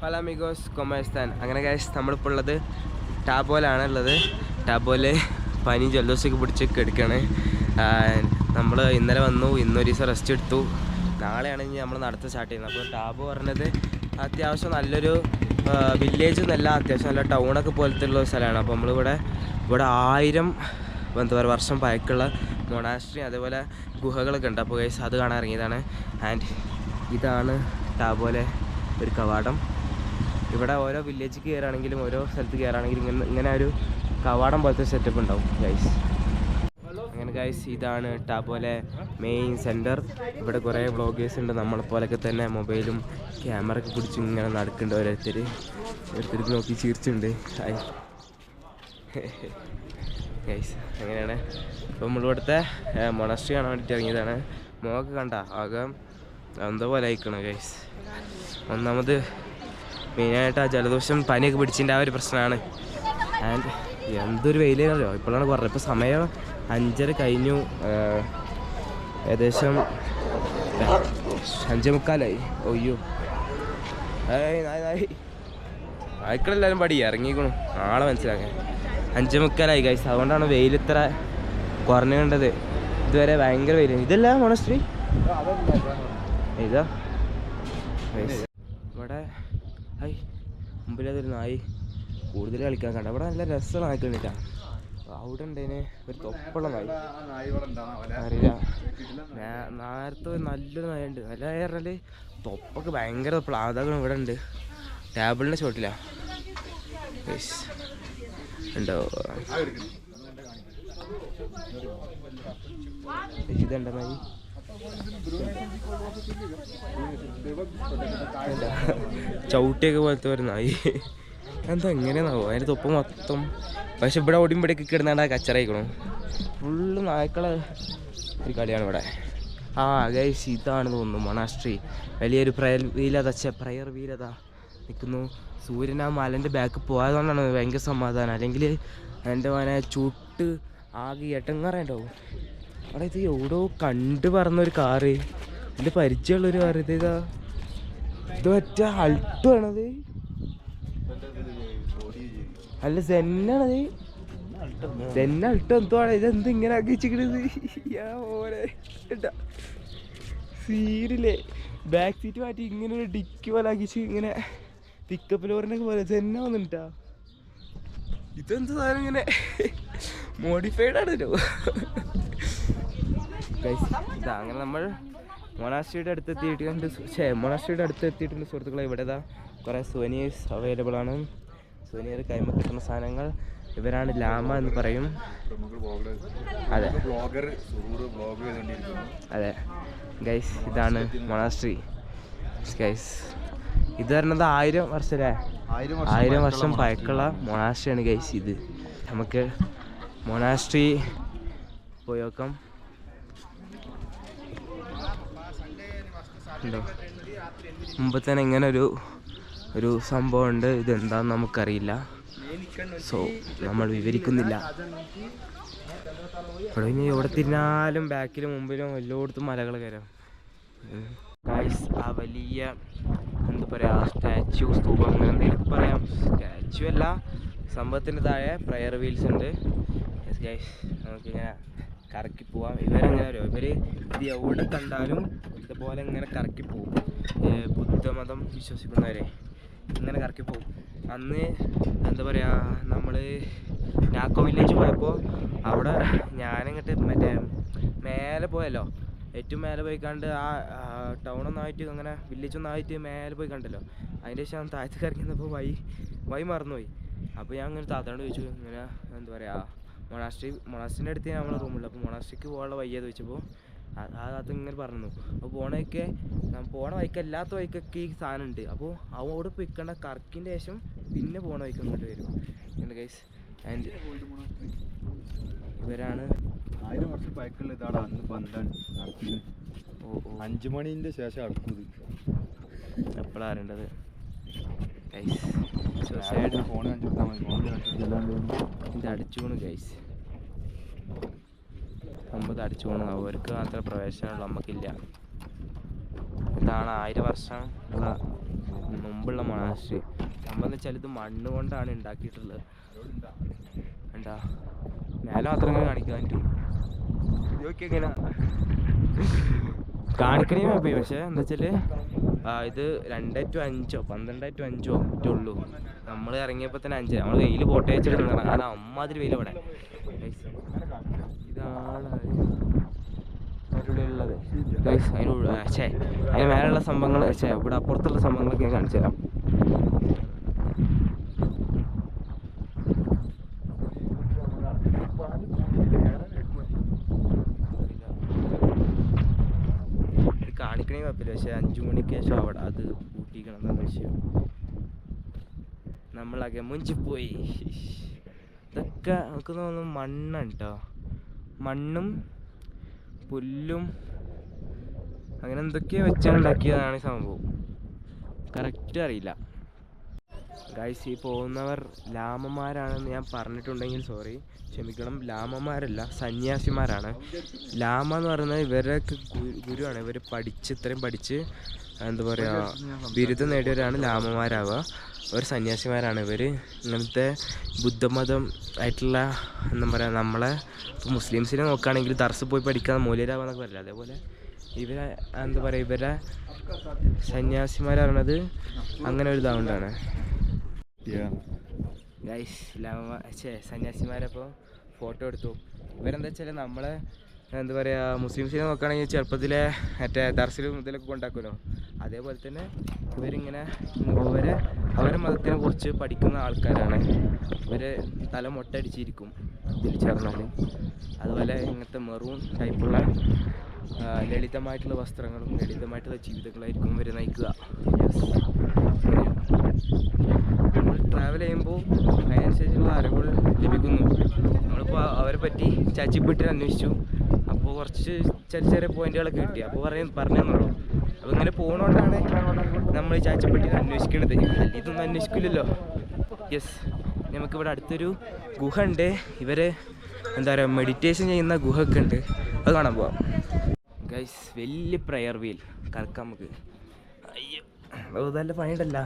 Hello amigos കൊമേഴ്സ്ഥാൻ. അങ്ങനെ guys നമ്മളിപ്പോൾ ഉള്ളത് ടാബോയിലാണ് ഉള്ളത്. ടാബോയില് പനിയും ജലദോഷമൊക്കെ പിടിച്ച് കിടക്കുകയാണ്. നമ്മൾ ഇന്നലെ വന്നു, ഇന്നൊരു ദിവസം റെസ്റ്റ് എടുത്തു. നാളെയാണെങ്കിൽ നമ്മൾ നടത്താൻ സ്റ്റാർട്ട് ചെയ്യുന്നത്. അപ്പോൾ ടാബോ പറഞ്ഞത് അത്യാവശ്യം നല്ലൊരു വില്ലേജ് എന്നല്ല, അത്യാവശ്യം നല്ല ടൗണൊക്കെ പോലത്തെ ഉള്ള സ്ഥലമാണ്. അപ്പോൾ നമ്മളിവിടെ 1000 എന്താ പറയുക വർഷം പഴക്കമുള്ള മൊണാസ്ട്രി അതേപോലെ ഗുഹകളൊക്കെ ഉണ്ട്. അപ്പോൾ ഗൈസ് അത് കാണാൻ ഇറങ്ങിയതാണ്. ആൻഡ് ഇതാണ് ടാബോയിലെ ഒരു കവാടം. ഇവിടെ ഓരോ വില്ലേജ് കയറുകയാണെങ്കിലും ഓരോ സ്ഥലത്ത് കയറുകയാണെങ്കിലും ഇങ്ങനെ ഒരു കവാടം പോലത്തെ സെറ്റപ്പ് ഉണ്ടാവും ഗൈസ്. അങ്ങനെ ഗൈസ് ഇതാണ് ടാബോയിലെ മെയിൻ സെൻറ്റർ. ഇവിടെ കുറേ വ്ളോഗേഴ്സ് ഉണ്ട്, നമ്മളെപ്പോലൊക്കെ തന്നെ മൊബൈലും ക്യാമറ ഒക്കെ പിടിച്ച് ഇങ്ങനെ നടക്കുന്നുണ്ട്. ഓരോരുത്തർക്ക് നോക്കി ചിരിച്ചുണ്ട്. ഗൈസ് അങ്ങനെയാണ്. ഇപ്പോൾ നമ്മളിവിടുത്തെ മൊണാസ്ട്രി കാണാൻ വേണ്ടിയിട്ട് ഇറങ്ങിയതാണ്. മോക്ക് കണ്ട ആകം എന്തോ പോലെ അയക്കണം ഗൈസ്. ഒന്നാമത് മെയിനായിട്ട് ആ ജലദോഷം പനിയൊക്കെ പിടിച്ചതിൻ്റെ ആ ഒരു പ്രശ്നമാണ്. ആൻഡ് എന്തൊരു വെയിലാണല്ലോ. ഇപ്പോഴാണ് പറഞ്ഞത്, ഇപ്പോൾ സമയം 5:30 കഴിഞ്ഞു. ഏകദേശം 5:45. ഒയ്യോ ആയിക്കളെല്ലാവരും പടി ഇറങ്ങിക്കണു, നാളെ മനസ്സിലാക്കാൻ. 5:45 ഗൈസ്. അതുകൊണ്ടാണ് വെയിൽ ഇത്ര കുറഞ്ഞു കണ്ടത്. ഇതുവരെ ഭയങ്കര വെയിൽ. ഇതല്ല മൊണാസ്ട്രി, ഇതാ ഇവിടെ. മുമ്പിലതൊരു നായി കൂടുതൽ കളിക്കാൻ കണ്ട. ഇവിടെ നല്ല രസമാണ് നായ്ക്കണ്ടിട്ടാ. അവിടെ ഉണ്ടതിന് ഒരു തൊപ്പുള്ള നായി അറിയില്ല. നേരത്തെ നല്ലൊരു നായ ഉണ്ട്. നല്ല നായ പറഞ്ഞാൽ തൊപ്പൊക്കെ ഭയങ്കര പ്ലാതാക്കണം. ഇവിടെ ഉണ്ട് ടേബിളിൻ്റെ ചോട്ടിലാ ഉണ്ടോ. ഇതുണ്ടോ നായി? ചവിട്ടിയൊക്കെ പോലത്തെ ഒരു നായി. എന്താ എങ്ങനെയാണാവോ അതിൻ്റെ തൊപ്പ് മൊത്തം. പക്ഷെ ഇവിടെ ഓടിയും ഇവിടെയൊക്കെ കിടന്നാണ്ട് കച്ചറയിക്കണം. ഫുള്ള് നായ്ക്കളെ ഒരു കളിയാണ് ഇവിടെ. ഗൈസ് ഇതാണ് തോന്നുന്നു മൊണാസ്ട്രി. വലിയൊരു പ്രയർ വീലത നിൽക്കുന്നു. സൂര്യൻ ആ മലൻ്റെ ബാക്ക് പോയതുകൊണ്ടാണ് ഭയങ്കര സമാധാനം. അല്ലെങ്കിൽ എൻ്റെ മോനെ ചുട്ട് ആകെ എട്ടങ്ങാറുണ്ടാവും. അവിടെ ഇത് എവിടെയോ കണ്ടു പറഞ്ഞൊരു കാറ്, എൻ്റെ പരിചയമുള്ളൊരു കാറ്. ഇത് മറ്റേ അൾട്ടോ ആണത്. അല്ല സെന്നാണത്. സെന്ന അൾട്ടോ എന്തോ ആണ്. ഇതെന്ത് ഇങ്ങനെ ആക്കി വെച്ചിരിക്കണത്? ഓരെ സീരില്ലേ ബാക്ക് സീറ്റ് മാറ്റി ഇങ്ങനെ ഒരു ഡിക്കി പോലെ ആക്കിച്ച് ഇങ്ങനെ പിക്കപ്പ് ലോറിനൊക്കെ പോലെ സെന്ന വന്നിട്ടാ. ഇതെന്ത് സാധനം ഇങ്ങനെ മോഡിഫൈഡ് ആണല്ലോ. അങ്ങനെ നമ്മൾ മൊണാസ്ട്രിയുടെ അടുത്തെത്തിയിട്ടുണ്ട് സുഹൃത്തുക്കളെ. ഇവിടെ കുറേ സുവനീഴ്സ് അവൈലബിൾ ആണ്. സുവനീർ കൈമ കിട്ടുന്ന സാധനങ്ങൾ. ഇവരാണ് ലാമ എന്ന് പറയും. അതെ അതെ ഗൈസ്, ഇതാണ് മൊണാസ്ട്രി ഗൈസ്. ഇത് പറഞ്ഞത് 1000 വർഷം അല്ലേ, 1000 വർഷം പഴക്കമുള്ള മൊണാസ്ട്രിയാണ് ഗൈസ് ഇത്. നമുക്ക് മൊണാസ്ട്രി പോയി നോക്കാം. ഉണ്ടോ മുമ്പ് തന്നെ ഇങ്ങനെ ഒരു സംഭവം ഉണ്ട്. ഇതെന്താണെന്ന് നമുക്കറിയില്ല, സോ നമ്മൾ വിവരിക്കുന്നില്ല. ഇവിടെ ഇനി എവിടെ തിരിഞ്ഞാലും ബാക്കിലും മുമ്പിലും എല്ലായിടത്തും മലകൾ കയറാം ഗൈസ്. ആ വലിയ എന്താ പറയുക സ്റ്റാച്യു സ്തൂപം അങ്ങനെ എന്തെങ്കിലും പറയാം. സ്റ്റാച്യു അല്ല, സംഭവത്തിൻ്റെ താഴെ പ്രയർ വീൽസ് ഉണ്ട് ഗൈസ്. നമുക്കിങ്ങനെ കറക്കി പോവാം. ഇവരെങ്ങനെ അറിയോ, ഇത് എവിടെ കണ്ടാലും ഇതുപോലെ ഇങ്ങനെ കറക്കി പോവും. ബുദ്ധമതം വിശ്വസിക്കുന്നവരെ ഇങ്ങനെ കറക്കി പോവും. അന്ന് എന്താ പറയുക, നമ്മൾ നാക്കോ വില്ലേജ് പോയപ്പോൾ അവിടെ ഞാനിങ്ങോട്ട് മറ്റേ മേലെ പോയല്ലോ, ഏറ്റവും മേലെ പോയി കണ്ട് ആ ടൗണൊന്നായിട്ട് അങ്ങനെ വില്ലേജൊന്നായിട്ട് മേലെ പോയി കണ്ടല്ലോ. അതിൻ്റെ ശേഷം താഴത്തേക്ക് ഇറങ്ങിയപ്പോൾ വഴി മറന്നുപോയി. അപ്പോൾ ഞാൻ അങ്ങനെ താത്താനോട് ചോദിച്ചു, ഇങ്ങനെ എന്താ പറയുക മൊണാസ്ട്രീൻ്റെ അടുത്ത് നമ്മളെ റൂമുള്ളൂ. അപ്പോൾ മൊണാസ്ട്രിക്ക് പോകാനുള്ള വയ്യത് ചോദിച്ചപ്പോൾ അത് ഇങ്ങനെ പറഞ്ഞു. അപ്പോൾ പോണ വഴിക്ക് അല്ലാത്ത വഴിക്കൊക്കെ ഈ സാധനം ഉണ്ട്. അപ്പോൾ അവിടെ പോയിക്കണ്ട കറക്കിൻ്റെ ശേഷം പിന്നെ പോണ വഴിക്ക് അങ്ങോട്ട് വരും എൻ്റെ ഗൈസ്. ആൻഡ് ഇവരാണ് 1000 വർഷം പഴക്കമുള്ള ഇതാണ്. അന്ന് 5 മണിൻ്റെ ശേഷം അടുക്കുന്നത്. എപ്പോഴാണ് അറിയേണ്ടത് ഫോൺ കണ്ടിട്ടാൽ മതി. ഇത് അടിച്ചു പോണു ഗൈസ്. മുമ്പ് അടിച്ചു പോകണം, അവർക്ക് മാത്രമേ പ്രവേശനമുള്ളൂ, നമുക്കില്ല. ഇതാണ് 1000 വർഷം ഉള്ള മുമ്പുള്ള മൊണാസ്ട്രി. സംഭവം എന്ന് വെച്ചാൽ ഇത് മണ്ണ് കൊണ്ടാണ് ഉണ്ടാക്കിയിട്ടുള്ളത്. എന്താ മേലെ മാത്രം ഇങ്ങനെ കാണിക്കാൻ പറ്റും. ഇങ്ങനെ കാണിക്കണേ പോയി. പക്ഷേ എന്താ വെച്ചാൽ ഇത് 2 to 5 12 to 5 ഒറ്റേ ഉള്ളൂ. നമ്മൾ ഇറങ്ങിയപ്പോൾ തന്നെ 5. നമ്മൾ വെയിൽ പോട്ടെ വെച്ചിട്ട് കാരണം അമ്മാതിരി വെയിൽ ഇവിടെ. ഇതാണ് ഉള്ളത് ഗൈസ്. അതിന് മേലുള്ള സംഭവങ്ങൾ ഇവിടെ അപ്പുറത്തുള്ള സംഭവങ്ങളൊക്കെ ഞാൻ കാണിച്ചു തരാം. ഇത് കാണിക്കണേ കുഴപ്പമില്ല. പക്ഷേ 5 മണിക്ക് ശേഷം അവിടെ അത് പൂട്ടിക്കണം എന്ന വിഷയം. നമ്മളാകെ മുഞ്ചിപ്പോയി. ഇതൊക്കെ നമുക്ക് തോന്നുന്നു മണ്ണാണ് കേട്ടോ. മണ്ണും പുല്ലും അങ്ങനെ എന്തൊക്കെയോ വെച്ചുണ്ടാക്കിയതാണ് ഈ സംഭവം. കറക്റ്റ് അറിയില്ല ഗൈസ്. ഈ പോകുന്നവർ ലാമമാരാണെന്ന് ഞാൻ പറഞ്ഞിട്ടുണ്ടെങ്കിൽ സോറി, ക്ഷമിക്കണം. ലാമമാരല്ല, സന്യാസിമാരാണ്. ലാമ എന്ന് പറയുന്നത് ഇവരൊക്കെ ഗുരുവാണ്. ഇവർ ഇത്രയും പഠിച്ച് എന്താ പറയുക ബിരുദം നേടിയവരാണ് ലാമമാരാവുക. അവർ സന്യാസിമാരാണ്. ഇവർ ഇങ്ങനത്തെ ബുദ്ധമതം ആയിട്ടുള്ള എന്താ പറയുക, നമ്മളെ ഇപ്പോൾ മുസ്ലിംസിനെ നോക്കുകയാണെങ്കിൽ ദർസ് പോയി പഠിക്കാൻ മൂല്യരാവാന്നൊക്കെ പറയില്ല. അതേപോലെ ഇവരെ എന്താ പറയുക, ഇവരെ സന്യാസിമാരാണത്. അങ്ങനെ ഒരു ഇതാകൊണ്ടാണ് ഗൈസ് സന്യാസിമാരപ്പോൾ ഫോട്ടോ എടുത്തു. ഇവരെന്താ വെച്ചാൽ നമ്മളെ എന്താ പറയുക മുസ്ലിംസിനെ നോക്കുകയാണെങ്കിൽ ചെറുപ്പത്തിലെ മറ്റേ ദർസിലും ഇതിലൊക്കെ കൊണ്ടാക്കുമല്ലോ, അതേപോലെ തന്നെ ഇവരിങ്ങനെ അവരെ മതത്തിനെ കുറിച്ച് പഠിക്കുന്ന ആൾക്കാരാണ്. ഇവർ തല മൊട്ടടിച്ചിരിക്കും ഇതിൽ ചേർന്നാൽ. അതുപോലെ ഇങ്ങനത്തെ മെറൂൺ ടൈപ്പുള്ള ലളിതമായിട്ടുള്ള വസ്ത്രങ്ങളും ലളിതമായിട്ടുള്ള ജീവിതങ്ങളായിരിക്കും ഇവർ നയിക്കുക. നമ്മൾ ട്രാവൽ ചെയ്യുമ്പോൾ അതിനനുസരിച്ചുള്ള അറിവുകൾ ലഭിക്കുന്നു. നമ്മളിപ്പോൾ അവരെ പറ്റി ചാച്ചിപ്പിട്ടിൽ അന്വേഷിച്ചു. അപ്പോൾ കുറച്ച് ചെറിയ പോയിന്റുകളൊക്കെ കിട്ടി. അപ്പോൾ പറഞ്ഞെന്നുള്ളൂ. അപ്പോൾ ഇങ്ങനെ പോകുന്നതുകൊണ്ടാണ് നമ്മൾ ഈ ചാച്ചിപ്പട്ടിയിൽ അന്വേഷിക്കുന്നത്. ഇതൊന്നും അന്വേഷിക്കില്ലല്ലോ. യെസ്, നമുക്കിവിടെ അടുത്തൊരു ഗുഹ ഉണ്ട്. ഇവർ എന്താ പറയുക മെഡിറ്റേഷൻ ചെയ്യുന്ന ഗുഹ ഒക്കെ ഉണ്ട്. അത് കാണാൻ പോവാം ഗൈസ്. വലിയ പ്രയർ വീൽ കറക്കാം നമുക്ക്. അയ്യോ നല്ല പണിയുണ്ടല്ല.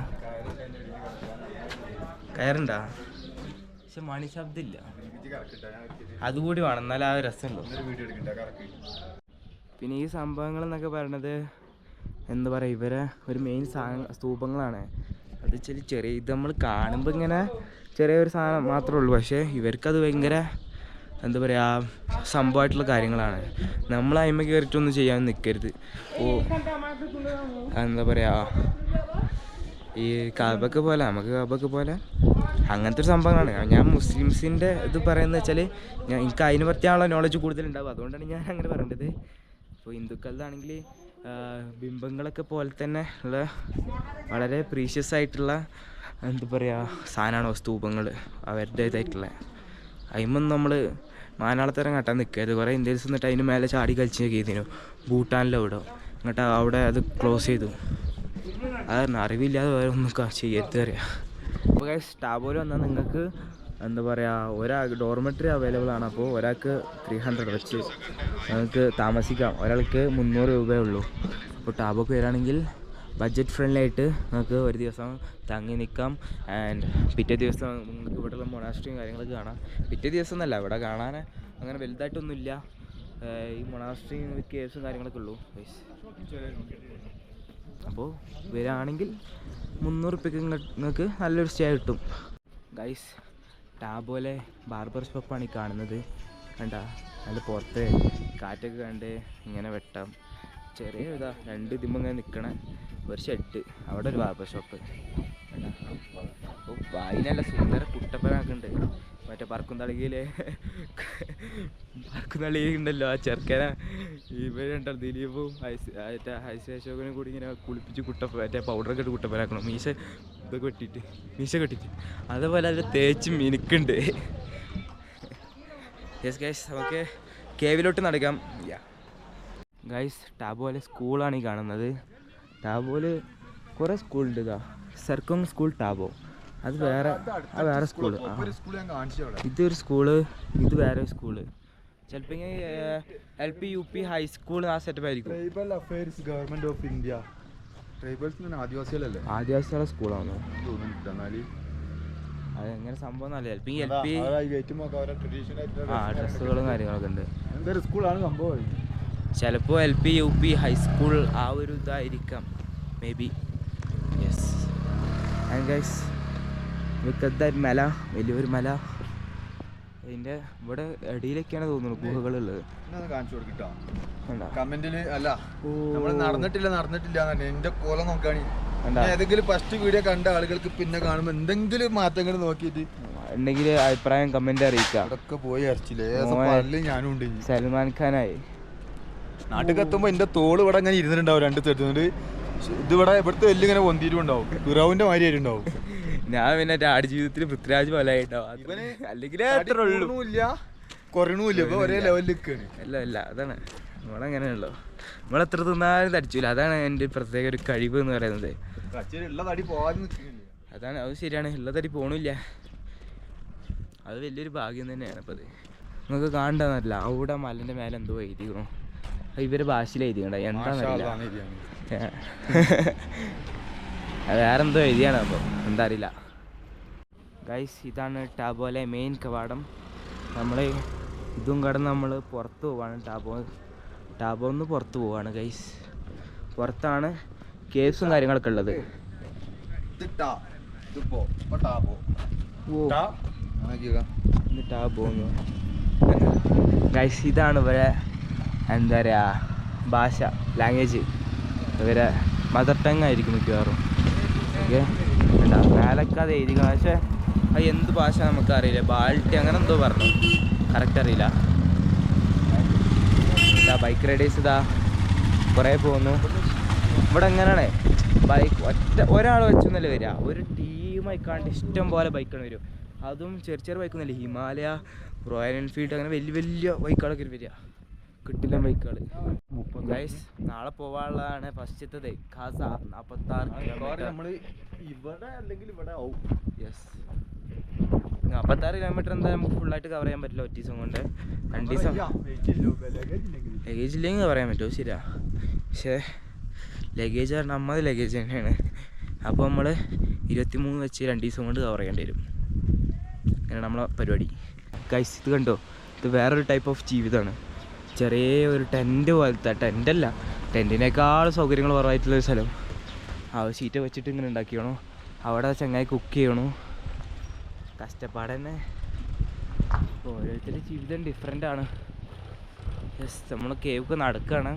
കയറുണ്ടാ? പക്ഷെ മണി ശബ്ദമില്ല. അതുകൂടി വേണം, എന്നാലും ആ രസമുണ്ടോ. പിന്നെ ഈ സംഭവങ്ങൾ എന്നൊക്കെ പറയണത് എന്താ പറയുക, ഇവരെ ഒരു മെയിൻ സ്തൂപങ്ങളാണ്. അത് ചെറിയ ഇത് നമ്മൾ കാണുമ്പോൾ ഇങ്ങനെ ചെറിയൊരു സാധനം മാത്രമേ ഉള്ളൂ. പക്ഷേ ഇവർക്കത് ഭയങ്കര എന്താ പറയുക സംഭവമായിട്ടുള്ള കാര്യങ്ങളാണ്. നമ്മൾ അതിന്മേൽ കയറിയിട്ടൊന്നും ചെയ്യാൻ നിൽക്കരുത്. അപ്പോൾ എന്താ പറയുക ഈ കഅബക്ക് പോലെ കഅബക്ക് പോലെ അങ്ങനത്തെ ഒരു സംഭവങ്ങളാണ്. ഞാൻ മുസ്ലിംസിൻ്റെ ഇത് പറയുന്നത് വെച്ചാൽ എനിക്ക് അതിനെ പറ്റിയുള്ള നോളജ് കൂടുതലുണ്ടാവും. അതുകൊണ്ടാണ് ഞാൻ അങ്ങനെ പറയേണ്ടത്. ഇപ്പോൾ ഹിന്ദുക്കളതാണെങ്കിൽ ബിംബങ്ങളൊക്കെ പോലെ തന്നെ ഉള്ള വളരെ പ്രീഷ്യസ് ആയിട്ടുള്ള എന്താ പറയുക സാധനമാണ് സ്തൂപങ്ങൾ അവരുടേതായിട്ടുള്ള. അതിമൊന്നും നമ്മൾ മാനാളത്തരം കാട്ടാൻ നിൽക്കരുത്. കുറേ ഇന്ത്യൻസ് എന്നിട്ട് അതിന് മേലെ ചാടി കളിച്ച് ചെയ്തിരുന്നു. ഭൂട്ടാനിലോ ഇവിടെ എന്നിട്ട് അവിടെ അത് ക്ലോസ് ചെയ്തു. അതാണ് അറിവില്ലാതെ വേറെ ഒന്നും ചെയ്യരുത് അറിയാം. അപ്പോൾ ടാബോയിൽ വന്നാൽ നിങ്ങൾക്ക് എന്താ പറയുക ഒരാൾ ഡോർമെറ്ററി അവൈലബിൾ ആണ്. അപ്പോൾ ഒരാൾക്ക് 300 വെച്ച് നിങ്ങൾക്ക് താമസിക്കാം. ഒരാൾക്ക് 300 രൂപയേ ഉള്ളൂ. അപ്പോൾ ടാബോക്ക് വരികയാണെങ്കിൽ ബഡ്ജറ്റ് ഫ്രണ്ട്ലി ആയിട്ട് നിങ്ങൾക്ക് ഒരു ദിവസം തങ്ങി നിൽക്കാം. ആൻഡ് പിറ്റേ ദിവസം നിങ്ങൾക്ക് ഇവിടെയുള്ള മൊണാസ്ട്രിയും കാര്യങ്ങളൊക്കെ കാണാം. പിറ്റേ ദിവസം എന്നല്ല, ഇവിടെ കാണാൻ അങ്ങനെ വലുതായിട്ടൊന്നുമില്ല. ഈ മൊണാസ്ട്രിയും കേവ്സും കാര്യങ്ങളൊക്കെ ഉള്ളൂ. അപ്പോൾ വരികയാണെങ്കിൽ 300 റുപ്യക്ക് നിങ്ങൾക്ക് നല്ലൊരു സ്റ്റേ കിട്ടും ഗൈസ്. ടാബോയിലെ ബാർബർ ഷോപ്പാണ് ഈ കാണുന്നത്. കണ്ട നല്ല പുറത്ത് കാറ്റൊക്കെ കണ്ട് ഇങ്ങനെ വെട്ടാം. ചെറിയ ഇതാ 2 ഇതിമ്പോൾ ഇങ്ങനെ നിൽക്കണ ഒരു ഷെഡ്, അവിടെ ഒരു ബാർബർ ഷോപ്പ്. അപ്പോൾ വായിനല്ല സുന്ദര കുട്ടപ്പനൊക്കെ ഉണ്ട്. മറ്റേ പറക്കുന്തളികയിൽ ഉണ്ടല്ലോ ആ ചെറുക്കനെ, ഇവരുണ്ടോ ദിലീപും ഹൈശേഷോകനും കൂടി ഇങ്ങനെ കുളിപ്പിച്ച് മറ്റേ പൗഡറൊക്കെ ഇട്ട് കുട്ടപ്പനാക്കണം. മീശ കെട്ടിയിട്ട് അതേപോലെ അതിൽ തേച്ച് മിനുക്കുണ്ട്. യെസ് ഗൈസ്, നമുക്ക് കേവിലോട്ട് നടക്കാം. ഗൈസ് ടാബോയിലെ സ്കൂളാണ് ഈ കാണുന്നത്. ടാബോയിൽ കുറേ സ്കൂളുണ്ട്. ഇതാ സർക്കോങ് സ്കൂൾ ടാബോ, അത് വേറെ സ്കൂള്. ഇതൊരു സ്കൂള്, ഇത് വേറെ സ്കൂള്. ചിലപ്പോൾ LP UP ഹൈസ്കൂൾ ആ സെറ്റപ്പ് ആയിരിക്കും. Tribal affairs government of India. Tribals ആദിവാസികളല്ലേ? ആദിവാസികളുടെ സ്കൂളാണോ തോന്നുന്നില്ല. എന്നാല് അതെങ്ങനെ സംഭവം എന്നല്ല. ഡ്രസ്സുകളും കാര്യങ്ങളൊക്കെ ഉണ്ട്. എന്തൊരു സ്കൂളാണ് സംഭവം. ചിലപ്പോൾ LP UP ഹൈസ്കൂൾ ആ ഒരു ഇതായിരിക്കാം maybe. Yes. And guys ഇതൊക്കെ മല, വലിയൊരു മല. അതിൻ്റെ ഇവിടെ ഇടയിലൊക്കെയാണ് തോന്നുന്നു ഗുഹകളുള്ളത്. കാണിച്ചു കൊടുക്കട്ടോ കമന്റില്. അല്ല നമ്മള് നടന്നിട്ടില്ല എന്റെ കോലം നോക്കാണ്. ഏതെങ്കിലും ഫസ്റ്റ് വീഡിയോ കണ്ട ആളുകൾക്ക് പിന്നെ കാണുമ്പോ എന്തെങ്കിലും മാറ്റങ്ങൾ നോക്കിയിട്ട് ഉണ്ടെങ്കിൽ അഭിപ്രായം കമന്റ് അറിയിക്കാം. അതൊക്കെ പോയി അരച്ചില്ലേ ഞാനും ഉണ്ട്. സൽമാൻ ഖാനായി നാട്ടിൽ എത്തുമ്പോ എന്റെ തോള് ഇവിടെ അങ്ങനെ ഇരുന്നിട്ടുണ്ടാവും. രണ്ട് സ്ഥലത്തുകൊണ്ട് ഇതിവിടെ ഇവിടുത്തെ എല്ലാം ഇങ്ങനെ പൊന്തിയിട്ടുണ്ടാവും. പിറാവിന്റെ മാതിരി ആയിട്ടുണ്ടാവും. ഞാൻ പിന്നെ ആടുജീവിതത്തിൽ പൃഥ്വിരാജ് പോലെ ആയിട്ടാവും. അല്ലെങ്കിൽ കുറയണൂല്ല. ഇപ്പൊ ഒരേ ലെവലിൽ നിൽക്കാണ്. അല്ല അതാണ് നമ്മളങ്ങനെയുള്ളൂ. നമ്മളെത്ര തിന്നാലും തടിച്ചില്ല. അതാണ് എൻ്റെ പ്രത്യേക ഒരു കഴിവ് എന്ന് പറയുന്നത്. അതാണ് അത് ശരിയാണ്. ഉള്ള തടി പോണില്ല. അത് വലിയൊരു ഭാഗ്യം തന്നെയാണ്. അപ്പം അത് നമുക്ക് കാണണ്ടെന്നല്ല. അവിടെ മലൻ്റെ മേലെ എന്തോ എഴുതിക്കണോ. ഇവരെ ഭാഷയിൽ എഴുതിക്കണ്ട എന്താണെന്നറിയില്ല. വേറെന്തോ എഴുതിയാണ്. അപ്പോൾ എന്താ അറിയില്ല. ഗൈസ് ഇതാണ് ടാബോയിലെ മെയിൻ കവാടം. നമ്മൾ ഇതും കടന്ന് നമ്മൾ പുറത്ത് പോവാണ്. ടാബോന്ന് പുറത്ത് പോവാണ് ഗൈസ്. പുറത്താണ് കേവ്സും കാര്യങ്ങളൊക്കെ ഉള്ളത്. ടാബോന്ന് ഗൈസ് ഇതാണ് ഇവരെ എന്താ പറയുക ഭാഷ, ലാംഗ്വേജ്. ഇവരെ മദർ ടങ് ആയിരിക്കും മിക്കവാറും. ഓക്കെ മേലൊക്കെ അത് എഴുതിക്കണം. പക്ഷേ അത് എന്ത് ഭാഷ നമുക്കറിയില്ല. ബാൾട്ടി അങ്ങനെ എന്തോ പറഞ്ഞു, കറക്റ്റ് അറിയില്ല. ഇതാ ബൈക്ക് റൈഡേഴ്സ് ഇതാ കുറേ പോകുന്നു. ഇവിടെ എങ്ങനെയാണ് ഒരാൾ വെച്ചൊന്നല്ല വരിക. ഒരു ടീമായിക്കാണ്ട് ഇഷ്ടം പോലെ ബൈക്കാണ് വരും. അതും ചെറിയ ബൈക്കൊന്നുമില്ല. ഹിമാലയ, റോയൽ എൻഫീൽഡ് അങ്ങനെ വലിയ ബൈക്കുകളൊക്കെ വരിക. കിട്ടില്ല ബൈക്കുകൾ. ഗൈസ് നാളെ പോവാനുള്ളതാണ് ഫസ്റ്റത്തത്. ഖാസ 46 കിലോമീറ്റർ. യെസ് 46 കിലോമീറ്റർ എന്താ നമുക്ക് ഫുള്ളായിട്ട് കവർ ചെയ്യാൻ പറ്റില്ല ഒറ്റ ദിവസം കൊണ്ട്. 2 ദിവസം ലഗേജ് ഇല്ലെങ്കിൽ കവർ ചെയ്യാൻ പറ്റുമോ? ശരിയാ. പക്ഷേ ലഗേജ് പറഞ്ഞാൽ 50 ലഗേജ് തന്നെയാണ്. അപ്പോൾ നമ്മൾ 23 വെച്ച് 2 ദിവസം കൊണ്ട് കവർ ചെയ്യേണ്ടി വരും. അങ്ങനെയാണ് നമ്മളെ പരിപാടി. ഗൈസ് ഇത് കണ്ടോ, ഇത് വേറൊരു ടൈപ്പ് ഓഫ് ജീവിതമാണ്. ചെറിയ ഒരു ടെൻറ്റ് പോലത്തെ, ടെൻറ്റല്ല ടെൻറ്റിനേക്കാൾ സൗകര്യങ്ങൾ കുറവായിട്ടുള്ളൊരു സ്ഥലം. ആ ഷീറ്റ് വെച്ചിട്ട് ഇങ്ങനെ ഉണ്ടാക്കിയണോ. അവിടെ ചങ്ങായി കുക്ക് ചെയ്യണു. കഷ്ടപ്പാട് തന്നെ. ഓരോരുത്തരുടെ ജീവിതം ഡിഫറെൻ്റ് ആണ്. യെസ് നമ്മൾ കേവൊക്കെ നടക്കുകയാണ്.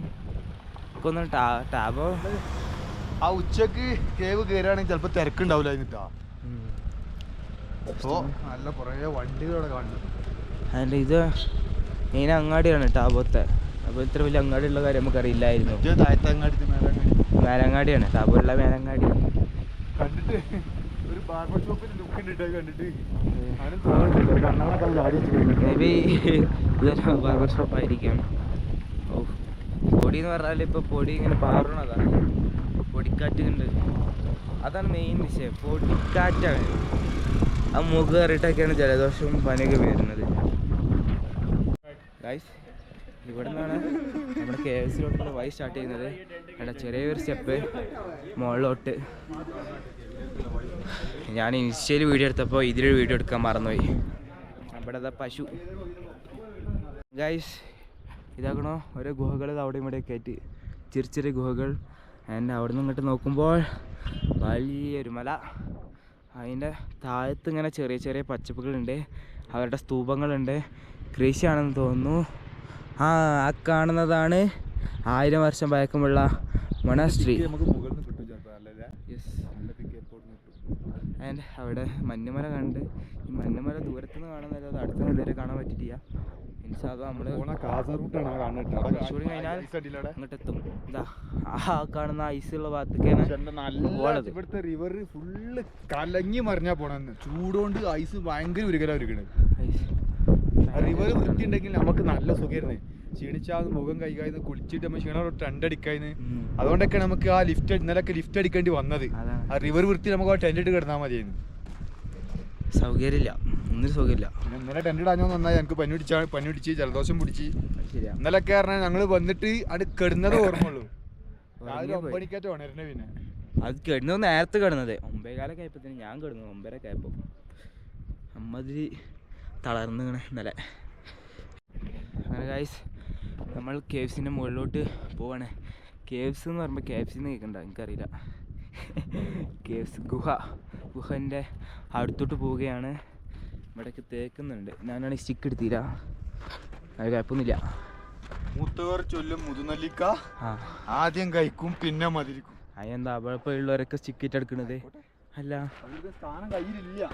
ഒക്കെ ഒന്ന് ടാബോ ആ ഉച്ചക്ക് കേവ് കയറുകയാണെങ്കിൽ ചിലപ്പോൾ തിരക്കുണ്ടാവില്ല. എന്നിട്ടാ അപ്പോൾ നല്ല കുറേ വണ്ടികളവിടെ കാണുന്നു. അതിൻ്റെ ഇത് മെയിൻ അങ്ങാടിയാണ് ടാബോത്തെ. അപ്പോൾ ഇത്ര വലിയ അങ്ങാടിയുള്ള കാര്യം നമുക്കറിയില്ലായിരുന്നു. മേലങ്ങാടിയാണ് ടാബോയുള്ള മേലങ്ങാടി. കണ്ടിട്ട് ഒരു ബാർബർ ഷോപ്പിൽ ലുക്ക് ഉണ്ട്. കണ്ടിട്ട് മേ ബി ഇതൊരു ബാർബർ ഷോപ്പായിരിക്കാം. ഓ പൊടി എന്ന് പറഞ്ഞാൽ ഇപ്പോൾ പൊടി ഇങ്ങനെ പാറണതാണ്. പൊടിക്കാറ്റ് ഉണ്ട്. അതാണ് മെയിൻ വിഷയം. പൊടിക്കാറ്റാണ്. ആ മുഖം കയറിയിട്ടൊക്കെയാണ് ജലദോഷവും പനിയൊക്കെ വരുന്നത്. ഗൈസ് ഇവിടെ നിന്നാണ് നമ്മുടെ KFCയിലോട്ടുള്ള വഴി സ്റ്റാർട്ട് ചെയ്യുന്നത്. അവിടെ ചെറിയൊരു സ്റ്റെപ്പ് മുകളിലോട്ട്. ഞാൻ ഇൻസ്റ്റയിൽ വീഡിയോ എടുത്തപ്പോൾ ഇതിലൊരു വീഡിയോ എടുക്കാൻ മറന്നുപോയി. ഇവിടെ അതാ പശു. ഗൈസ് ഇതാക്കണോ ഓരോ ഗുഹകൾ അവിടെ ഇവിടെയൊക്കെ ആയിട്ട് ചെറിയ ഗുഹകൾ. ആൻഡ് അവിടെ നിന്ന് ഇങ്ങോട്ട് നോക്കുമ്പോൾ വലിയൊരു മല. അതിൻ്റെ താഴത്ത് ഇങ്ങനെ ചെറിയ പച്ചപ്പുകളുണ്ട്. അവരുടെ സ്തൂപങ്ങളുണ്ട്. കൃഷിയാണെന്ന് തോന്നുന്നു. ആ കാണുന്നതാണ് 1000 വർഷം പഴക്കമുള്ള മൊണാസ്ട്രി. ആൻഡ് അവിടെ മഞ്ഞുമല കണ്ട്. ഈ മഞ്ഞുമല ദൂരത്തുനിന്ന് കാണുന്നല്ലോ, അത് അടുത്തുനിന്ന് ഇതുവരെ കാണാൻ പറ്റിയിട്ടില്ല. നമ്മൾ കഴിഞ്ഞാൽ അങ്ങോട്ട് എത്തും. ഇതാ ആ കാണുന്ന ഐസുള്ള ഭാഗത്തേക്കാണ്. ഇവിടുത്തെ റിവർ ഫുള്ള് കലങ്ങി മറിഞ്ഞാ പോണെന്ന്. ചൂടുകൊണ്ട് ഐസ് ഭയങ്കര ഉരുകലാണ്. റിവർ വൃത്തി ഉണ്ടെങ്കിൽ നമുക്ക് നല്ല സുഖമായിരുന്നു. ക്ഷീണിച്ചാൽ മുഖം കൈകാന്ന് കുളിച്ചിട്ട് നമ്മൾ ക്ഷീണം ടെൻറ്റ് അടിക്കാന്ന്. അതുകൊണ്ടൊക്കെ നമുക്ക് ആ ഇന്നലൊക്കെ ലിഫ്റ്റ് അടിക്കേണ്ടി വന്നത്. ആ റിവർ വൃത്തി നമുക്ക് ആ ടെൻറ്റ് ഇട്ട് കിടന്നാൽ മതിയായിരുന്നു. സൗകര്യമില്ല, ഒന്നും സൗകര്യമില്ല. ഇന്നലെ ടെൻറ്റ് ഇടാഞ്ഞോ നന്നായി. ഞങ്ങൾക്ക് പനി പിടിച്ച് ജലദോഷം പിടിച്ച്. ഇന്നലൊക്കെ പറഞ്ഞാൽ ഞങ്ങൾ വന്നിട്ട് അത് കിടന്നത് ഓർമ്മയുള്ളൂ. രാവിലെ 9 മണിക്കാറ്റ് ഉണരുന്നേ. പിന്നെ അത് കിടന്നത് നേരത്തെ കിടന്നത് 9:15 ആയപ്പോഴത്തേന് ഞാൻ കിടന്നു. 9:30 ആയപ്പോൾ അമ്മതിരി തളർന്നിങ്ങനെ ഇന്നലെ. അങ്ങനെ ഗൈസ് നമ്മൾ കേവ്സിൻ്റെ മുകളിലോട്ട് പോവാണ്. കേവ്സ് എന്ന് പറയുമ്പോൾ KFC എന്ന് കേൾക്കണ്ട, എനിക്കറിയില്ല. കേവ്സ് ഗുഹൻ്റെ അടുത്തോട്ട് പോവുകയാണ്. ഇവിടേക്ക് തേക്കുന്നുണ്ട്. ഞാനാണെങ്കിൽ സ്റ്റിക്ക് എടുത്തില്ല, അത് കുഴപ്പമൊന്നുമില്ല. മൂത്തവർ ചൊല്ലും മുതുനെല്ലിക്ക ആദ്യം കഴിക്കും പിന്നെ മതിരിക്കും. അതെന്താ അവിടെ ഇപ്പോൾ ഉള്ളവരൊക്കെ സ്റ്റിക്കിട്ട് എടുക്കണത്? അല്ല, സ്ഥാനം കയ്യിലില്ല.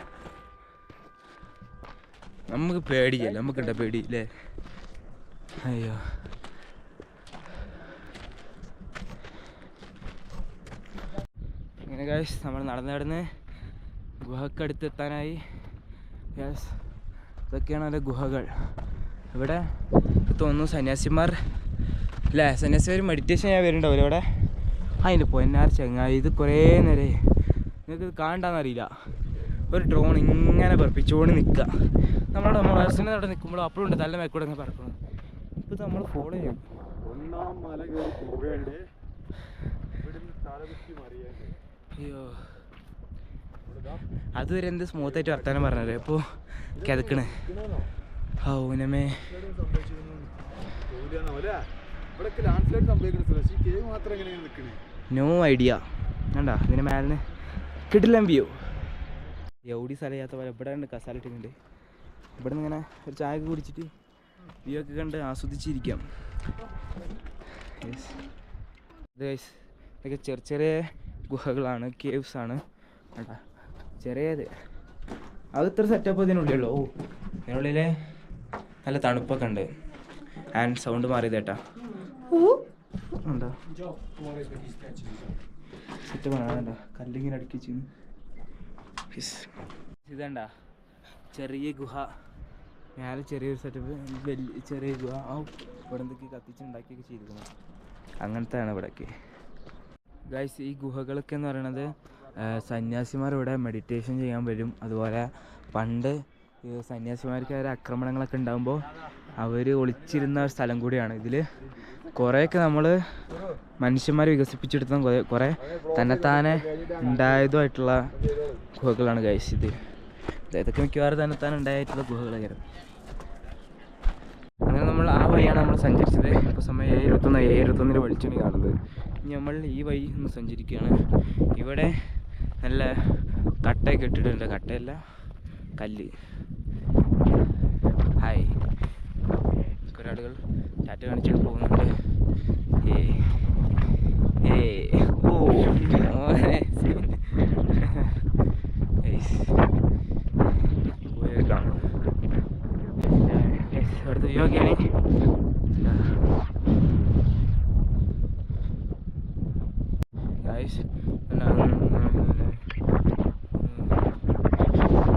നമുക്ക് പേടിയല്ലേ, നമുക്കുണ്ട പേടി അല്ലേ? അയ്യോ, ഇങ്ങനെ ഗൈസ് നമ്മൾ നടന്ന് ഗുഹക്കടുത്ത് എത്താനായി. യെസ്, ഇതൊക്കെയാണ് അതിൻ്റെ ഗുഹകൾ. ഇവിടെ തോന്നുന്നു സന്യാസിമാർ അല്ലേ, സന്യാസിമാർ മെഡിറ്റേഷൻ ചെയ്യാൻ വരുന്നുണ്ടാവില്ല ഇവിടെ. അതിൻ്റെ പൊന്നാർ ചങ്ങായി, ഇത് കുറേ നേരം നിങ്ങൾക്ക് ഇത് കാണണ്ടാന്നറിയില്ല. ഒരു ഡ്രോൺ ഇങ്ങനെ പറപ്പിച്ചുകൊണ്ട് നിൽക്കുക. നമ്മൾ റെസ്റ്റിൻ്റെ അവിടെ നിൽക്കുമ്പോൾ അപ്പോഴും ഉണ്ട് തല മേൽക്കൂടെ അങ്ങനെ പറക്കണം. ഇപ്പോൾ നമ്മൾ ഫോളോ ചെയ്യും. ഒന്നാം മല കയറി പോവേണ്ടേ, ഇവിടുന്ന് തലകുത്തി മറിയേണ്ടേ. അയ്യോ, അതുവരെ എന്ത് സ്മൂത്തായിട്ട് വർത്താനം പറഞ്ഞത്, ഇപ്പോൾ കിതക്കണ്. ഊനമേ, നോ ഐഡിയ. കണ്ടാ ഇതിന് മേലിന് കിടിലൻ വ്യൂ. എവിടെ സ്ഥലം ചെയ്യാത്ത പോലെ ഇവിടെ ഉണ്ട് കസാല ഇട്ടിട്ടുണ്ട്. ഇവിടെ നിന്ന് ഇങ്ങനെ ഒരു ചായ ഒക്കെ കുടിച്ചിട്ട് വ്യൂ ഒക്കെ കണ്ട് ആസ്വദിച്ചിരിക്കാം. ഇതൊക്കെ ചെറിയ ചെറിയ ഗുഹകളാണ്, കേവ്സ് ആണ്. കണ്ടാ ചെറിയത്, അത് ഇത്ര സെറ്റപ്പ് ഇതിനുള്ളിലുള്ളൂ. ഓ, ഇതിനുള്ളിൽ നല്ല തണുപ്പൊക്കെ ഉണ്ട്. ആൻഡ് സൗണ്ട് മാറിയത് കേട്ടാ. ഉണ്ടോ സെറ്റപ്പ് ആണ്. കല്ലിങ്ങനെ അടുക്കിച്ച് ഇതണ്ട ചെറിയ ഗുഹ, മേലെ ചെറിയൊരു സെറ്റപ്പ്, വലിയ ചെറിയ ഗുഹ. ഇവിടെ എന്തൊക്കെ കത്തിച്ചുണ്ടാക്കിയൊക്കെ ചെയ്തിരിക്കണം. അങ്ങനത്തെ ആണ് ഇവിടേക്ക് ഗൈസ്. ഈ ഗുഹകളൊക്കെ എന്ന് പറയണത് സന്യാസിമാർ ഇവിടെ മെഡിറ്റേഷൻ ചെയ്യാൻ വരും. അതുപോലെ പണ്ട് സന്യാസിമാർക്ക് ആക്രമണങ്ങളൊക്കെ ഉണ്ടാകുമ്പോൾ അവർ ഒളിച്ചിരുന്ന ഒരു സ്ഥലം കൂടിയാണ്. ഇതിൽ കുറേയൊക്കെ നമ്മൾ മനുഷ്യന്മാർ വികസിപ്പിച്ചെടുത്ത കുറേ തന്നെത്താനെ ഉണ്ടായതുമായിട്ടുള്ള ഗുഹകളാണ് ഗൈസ്. ഇതൊക്കെ മിക്കവാറും തന്നെത്താനെ ഉണ്ടായിട്ടുള്ള ഗുഹകളായിരുന്നു. അങ്ങനെ നമ്മൾ ആ വഴിയാണ് നമ്മൾ സഞ്ചരിച്ചത്. ഇപ്പോൾ സമയം 7:21 വെളിച്ചെണ്ണി കാണുന്നത്. ഇനി നമ്മൾ ഈ വഴി ഒന്ന് സഞ്ചരിക്കുകയാണ്. ഇവിടെ നല്ല കട്ടയൊക്കെ ഇട്ടിട്ടുണ്ട്, കട്ടയല്ല കല്ല്. ഹായ്, കുറേ ആളുകൾ ടാറ്റ കാണിച്ചിട്ട് പോകുന്നുണ്ട്. ഇവിടുത്തെ യോഗയാണ്.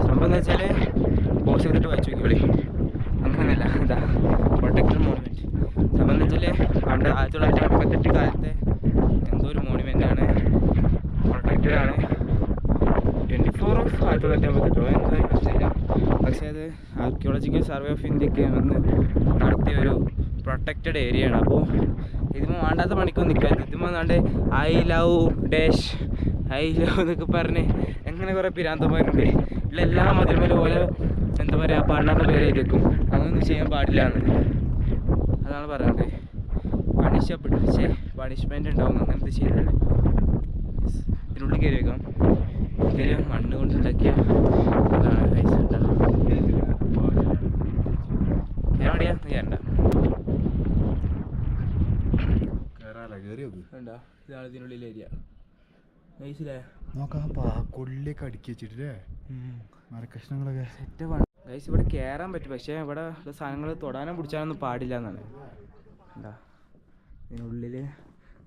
സംഭവം എന്താ വെച്ചാൽ പോസ് ചെയ്തിട്ട് വായിച്ചു നോക്കിയോളി. അങ്ങനെയല്ല, ഇതാ പ്രൊട്ടക്റ്റഡ് മോണുമെൻറ്റ്. സംഭവം എന്താ വെച്ചാൽ പണ്ട് 1958 കാലത്തെ എന്തോ ഒരു മോണുമെൻ്റാണ്, പ്രൊട്ടക്റ്റഡ് ആണ്. 24 of 1958 എന്താ മനസ്സിലായില്ല. പക്ഷേ അത് ആർക്കിയോളജിക്കൽ സർവേ ഓഫ് ഇന്ത്യക്ക് വന്ന് നടത്തിയ ഒരു പ്രൊട്ടക്റ്റഡ് ഏരിയ ആണ്. അപ്പോൾ ഇതിപ്പോൾ വേണ്ടാത്ത പണിക്കൊന്നും നിൽക്കാതെ ഇതിപ്പോൾ വേണ്ടാണ്ട് I love dash I love എന്നൊക്കെ പറഞ്ഞ് അങ്ങനെ കുറേ പിരാന്തന്മാരുണ്ട്. ഇല്ല എല്ലാ മതിലുമേലും പോലെ എന്താ പറയുക പാടാത്ത പേര് എഴുതിയേക്കും. അങ്ങനൊന്നും ചെയ്യാൻ പാടില്ല എന്ന്, അതാണ് പറയുന്നത്. പണിഷ്മെൻ്റ് ഉണ്ടാവും അങ്ങനത്തെ ചെയ്താൽ. ഇതിനുള്ളിൽ കയറി വെക്കാം. ഇതിൽ മണ്ണ് കൊണ്ടുണ്ടാക്കിയ ഇതാണ് പൈസ ഉണ്ടാവും. എവിടെയാ കയറണ്ട കണ്ടോ, ഇതാണ് ഇതിനുള്ളിൽ ഏരിയ. നൈസില്ലേ? കൊള്ളിയൊക്കെ അടുക്കി വെച്ചിട്ടില്ലേ മരക്കഷ്ണങ്ങളൊക്കെ സെറ്റപ്പാണ് ഗൈസ്. ഇവിടെ കയറാൻ പറ്റും, പക്ഷേ ഇവിടെ സാധനങ്ങൾ തൊടാനും പിടിച്ചാനൊന്നും പാടില്ല എന്നാണ്. എന്താ ഇതിനുള്ളിൽ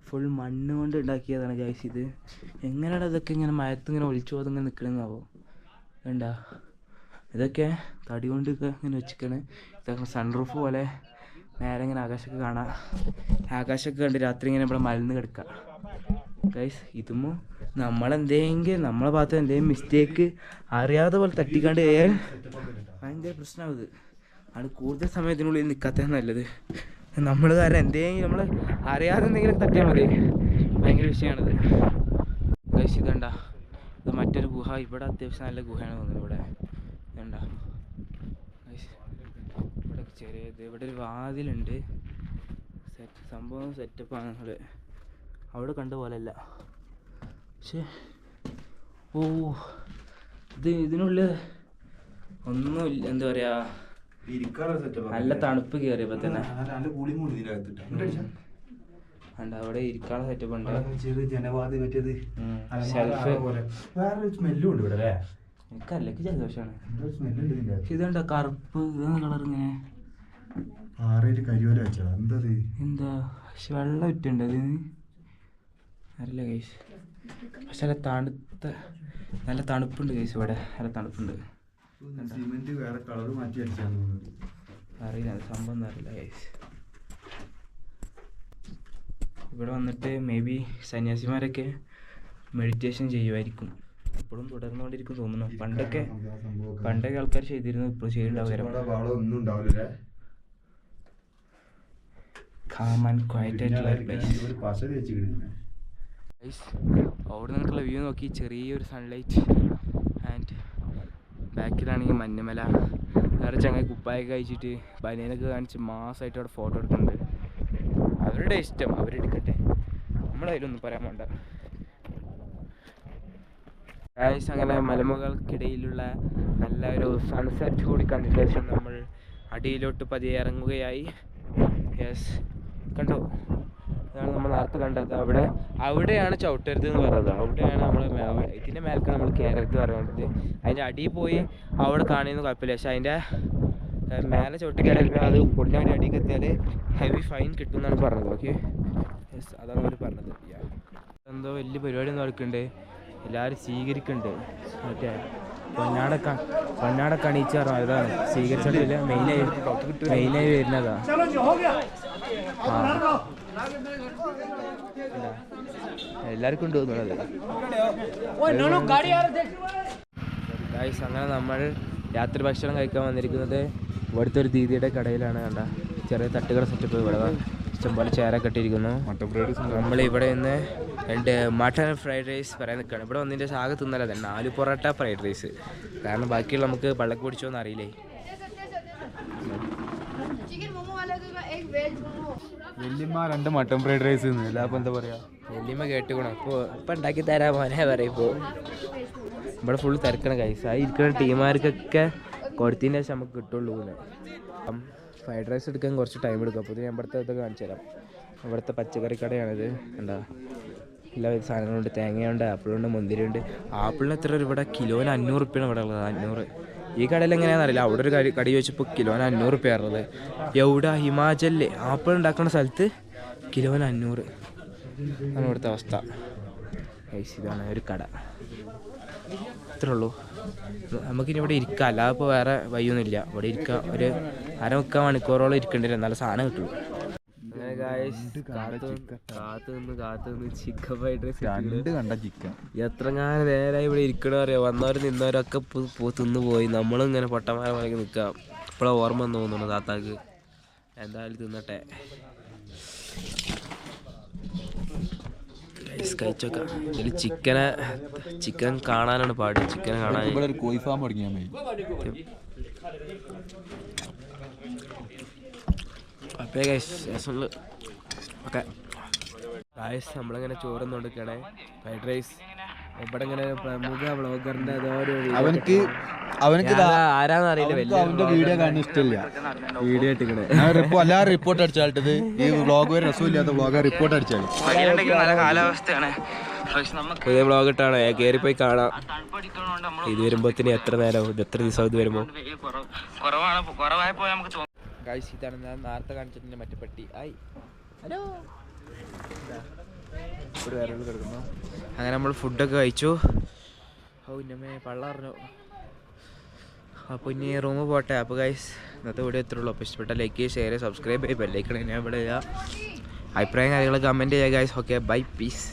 ഫുൾ മണ്ണ് കൊണ്ട് ഉണ്ടാക്കിയതാണ് ഗൈസ്. ഇത് എങ്ങനെയാണ് ഇതൊക്കെ ഇങ്ങനെ മയത്തിങ്ങനെ ഒലിച്ചു പോകാതെ നിൽക്കണമെന്നാവോ. വേണ്ടാ, ഇതൊക്കെ തടി കൊണ്ടൊക്കെ ഇങ്ങനെ വെച്ചിട്ടാണ്. ഇതൊക്കെ സൺറൂഫ് പോലെ നേരെ ഇങ്ങനെ ആകാശമൊക്കെ കാണാം. ആകാശമൊക്കെ കണ്ട് രാത്രി ഇങ്ങനെ ഇവിടെ മലന്ന് കിടക്കുക ഗൈസ്. ഇതുമ്പോൾ നമ്മളെന്തെങ്കിലും നമ്മളെ ഭാഗത്ത് എന്തെങ്കിലും മിസ്റ്റേക്ക് അറിയാതെ പോലെ തട്ടിക്കാണ്ട് കഴിയാൻ ഭയങ്കര പ്രശ്നമാവും. ഇത് ആണ് കൂടുതൽ സമയത്തിനുള്ളിൽ നിൽക്കാത്തതാണ് നല്ലത്. നമ്മൾ കാരണം എന്തെങ്കിലും നമ്മൾ അറിയാതെ എന്തെങ്കിലും തട്ടിയാൽ മതി, ഭയങ്കര വിഷയമാണിത്. ഗൈസ് ഇതണ്ട, ഇത് മറ്റൊരു ഗുഹ. ഇവിടെ അത്യാവശ്യം നല്ല ഗുഹയാണ് തോന്നുന്നത്. ഇവിടെ ഇതണ്ട ഗൈസ്, ഇവിടെ ചെറിയത്, ഇവിടെ ഒരു വാതിലുണ്ട്. സംഭവം സെറ്റപ്പാണ്. നിങ്ങൾ അവിടെ കണ്ട പോലെയല്ല. പക്ഷേ ഓ ഇതിനുള്ളിൽ ഒന്നുമില്ല, എന്താ പറയാ, നല്ല തണുപ്പ് കയറിയപ്പോ തന്നെ. അവിടെ ഇരിക്കാനുള്ള സെറ്റപ്പ് ഉണ്ട്. ഷെൽഫ്. എനിക്കല്ലെങ്കിൽ ജലദോഷമാണ്. ഇതുണ്ടോ കറുപ്പ് കളർ ഇങ്ങനെ എന്താ വെള്ളം ഇട്ടുണ്ട് അതിന് അറിയില്ല ഗൈസ്. പക്ഷെ നല്ല തണുപ്പുണ്ട് ഗൈസ്. ഇവിടെ നല്ല തണുപ്പുണ്ട്. അറിയില്ല സംഭവം ഒന്നും അറിയില്ല ഗൈസ്. ഇവിടെ വന്നിട്ട് മേ ബി സന്യാസിമാരൊക്കെ മെഡിറ്റേഷൻ ചെയ്യുമായിരിക്കും. ഇപ്പോഴും തുടർന്നുകൊണ്ടിരിക്കും തോന്നുന്നു. പണ്ടൊക്കെ ആൾക്കാർ ചെയ്തിരുന്നു, ഇപ്പോൾ ചെയ്യുന്നുണ്ടാവും. calm and quiet ആയിട്ടുള്ള പ്ലേസ്. അവിടെ നിന്നിട്ടുള്ള വ്യൂ നോക്കി, ചെറിയൊരു സൺലൈറ്റ് ആൻഡ് ബാക്കിലാണെങ്കിൽ മഞ്ഞമല. വേറെ ചങ്ങായി കുപ്പായൊക്കെ കഴിച്ചിട്ട് ബനിയനൊക്കെ കാണിച്ച് മാസമായിട്ട് അവിടെ ഫോട്ടോ എടുക്കുന്നുണ്ട്. അവരുടെ ഇഷ്ടം, അവരെടുക്കട്ടെ, നമ്മളതിലൊന്നും പറയാൻ വേണ്ട. ഗൈസ് അങ്ങനെ മലമുകൾക്കിടയിലുള്ള നല്ല ഒരു സൺസെറ്റ് കൂടി കണ്ട ശേഷം നമ്മൾ അടിയിലോട്ട് പതിയെ ഇറങ്ങുകയായി. യെസ്, കണ്ടോ, അതാണ് നമ്മൾ നേരത്തെ കണ്ടത്. അവിടെയാണ് ചവിട്ടരുത് എന്ന് പറയുന്നത്. അവിടെയാണ് നമ്മൾ ഇതിൻ്റെ മേൽക്കാണ് നമ്മൾ കയറരുത് പറയുന്നത്. അതിൻ്റെ അടിയിൽ പോയി അവിടെ കാണുന്നത് കുഴപ്പമില്ല. പക്ഷെ അതിൻ്റെ മേലെ ചവിട്ടി കയറിയാൽ അത് പൊടിഞ്ഞ അടിയിൽ എത്തിയാൽ ഹെവി ഫൈൻ കിട്ടും എന്നാണ് പറഞ്ഞത്. ഓക്കെ, യെസ്, അതാണ് അവർ പറഞ്ഞത്. എന്തോ വലിയ പരിപാടി ഒന്നും നടക്കുന്നുണ്ട്, എല്ലാവരും സ്വീകരിക്കുന്നുണ്ട്. മറ്റേ പൊന്നാടൊക്കെ അണിയിച്ച് പറഞ്ഞു, അതാണ് സ്വീകരിച്ചിട്ടില്ല. മെയിനായി വരുന്നതാ. എല്ലാവർക്കും ഉണ്ട് തോന്നുന്നത്. ഗൈസ് അങ്ങനെ നമ്മൾ രാത്രി ഭക്ഷണം കഴിക്കാൻ വന്നിരിക്കുന്നത് ഇവിടുത്തെ ഒരു ദീദിയുടെ കടയിലാണ്. കണ്ട ചെറിയ തട്ടുകട സെറ്റപ്പ്. ഇവിടെ ഇഷ്ടംപോലെ ചേരൊക്കെ ഇട്ടിരിക്കുന്നു. നമ്മളിവിടെ നിന്ന് 2 മട്ടൺ ഫ്രൈഡ് റൈസ് പറയാൻ നിൽക്കുകയാണ്. ഇവിടെ വന്നതിൻ്റെ ആകെ തിന്നല തന്നെ 4 പൊറോട്ട ഫ്രൈഡ് റൈസ്. കാരണം ബാക്കിയുള്ള നമുക്ക് പള്ളക്ക് പിടിച്ചോന്ന് അറിയില്ലേ. വല്യമ്മ 2 മട്ടൺ ഫ്രൈഡ് റൈസ് അപ്പം എന്താ പറയാ, വല്യമ്മ കേട്ടുകൂടാ. ഇപ്പം ഉണ്ടാക്കി തരാൻ മോനെ പറയും. ഇപ്പോൾ ഇവിടെ ഫുള്ള് തിരക്കണം കൈസ്. ആ ഇരിക്കുന്ന ടീമാർക്കൊക്കെ കൊടുത്തതിന് ശേഷം നമുക്ക് കിട്ടുള്ളൂ. ഫ്രൈഡ് റൈസ് എടുക്കാൻ കുറച്ച് ടൈം എടുക്കും. അപ്പോൾ ഞാൻ ഇവിടുത്തെ ഇതൊക്കെ കാണിച്ചു തരാം. ഇവിടുത്തെ പച്ചക്കറി കടയാണിത്. എന്താ എല്ലാ സാധനങ്ങളുണ്ട്. തേങ്ങയുണ്ട്, ആപ്പിളുണ്ട്, മുന്തിരിയുണ്ട്. ആപ്പിളിന് എത്ര ഇവിടെ കിലോന് 500 റുപ്യാണ് ഇവിടെ ഉള്ളത്. 500. ഈ കടയിൽ എങ്ങനെയാണെന്ന് അറിയില്ല. അവിടെ ഒരു കടി ചോദിച്ചപ്പോൾ കിലോന് 500 റുപ്യ ഉള്ളത്. എവിടെ ഹിമാചലിൽ ആപ്പിൾ ഉണ്ടാക്കുന്ന സ്ഥലത്ത് കിലോന് 500 ആണ് ഇവിടുത്തെ അവസ്ഥ. ഇതാണ് ഒരു കട. ഇത്രേ ഉള്ളൂ. നമുക്കിനി ഇവിടെ ഇരിക്കാം, അല്ലാതെ ഇപ്പോൾ വേറെ വഴിയൊന്നുമില്ല. ഇവിടെ ഇരിക്കാം, ഒരു 1/4 മണിക്കൂറോളം ഇരിക്കേണ്ടി വരും, നല്ല സാധനം കിട്ടുള്ളൂ. അങ്ങനെ കാത്തു നിന്ന് ചിക്കൻ ഫ്രൈഡ് റൈസ് കണ്ട ചിക്കൻ എത്ര നേരമായി ഇവിടെ ഇരിക്കണോ അറിയാം. വന്നവരും നിന്നവരൊക്കെ തിന്നു പോയി. നമ്മളും ഇങ്ങനെ പൊട്ടന്മാരെ പോലെ നിൽക്കാം. ഇപ്പോഴാണ് ഓർമ്മ വന്ന് തോന്നുന്നു താത്താക്ക്. എന്തായാലും തിന്നട്ടെ. കഴിച്ചോക്കാം. ഇതിൽ ചിക്കൻ കാണാനാണ് പാട്. ചിക്കനെ കാണാൻ കോഴി ഫാം തുടങ്ങിയാൽ മതി. അപ്പോൾ ഓക്കെ ഗൈസ്, നമ്മളിങ്ങനെ ചോറുന്നോണ്ടിരിക്കണേ. ഫ്രൈഡ് റൈസ് ഇവിടെ ഇങ്ങനെ പ്രമുഖ വ്ളോഗറിന്റെ ആരാന്നറിയില്ല, അവന്റെ വീഡിയോ കാണാൻ ഇഷ്ടമില്ല. വീഡിയോ ഇട്ടിക്കണേ എല്ലാവരും റിപ്പോർട്ട് അടിച്ചാട്ടത്. ഈ വ്ളോഗ് വരെ രസമില്ലാത്ത വ്ളോഗ് റിപ്പോർട്ട് അടിച്ചാൽ. നല്ല കാലാവസ്ഥയാണ്. പുതിയ വ്ളോഗ് ഇട്ടാണ്, കയറിപ്പോയി കാണാം. ഇത് വരുമ്പോഴത്തേന് എത്ര നേരം, എത്ര ദിവസം ഇത് വരുമ്പോ ഗൈസ്. ഇതാണ് ഞാൻ നേരത്തെ കാണിച്ചതിന്റെ മറ്റേ പെട്ടി. ഹലോ, ഇവിടെ വേറെ കിടക്കുന്നു. അങ്ങനെ നമ്മൾ ഫുഡൊക്കെ കഴിച്ചു. ഇന്നമേ പള്ളറിഞ്ഞു. അപ്പോൾ ഇനി റൂമ് പോട്ടെ. അപ്പോൾ ഗൈസ് ഇന്നത്തെ വീഡിയോ എത്ര ഉള്ളൂ. അപ്പോൾ ഇഷ്ടപ്പെട്ട ലൈക്ക്, ഷെയർ, സബ്സ്ക്രൈബ്, ബെല്ലൈക്കൺ. ഞാൻ ഇവിടെ അഭിപ്രായം കാര്യങ്ങൾ കമൻറ്റ് ചെയ്യുക ഗൈസ്. Okay, by, piece.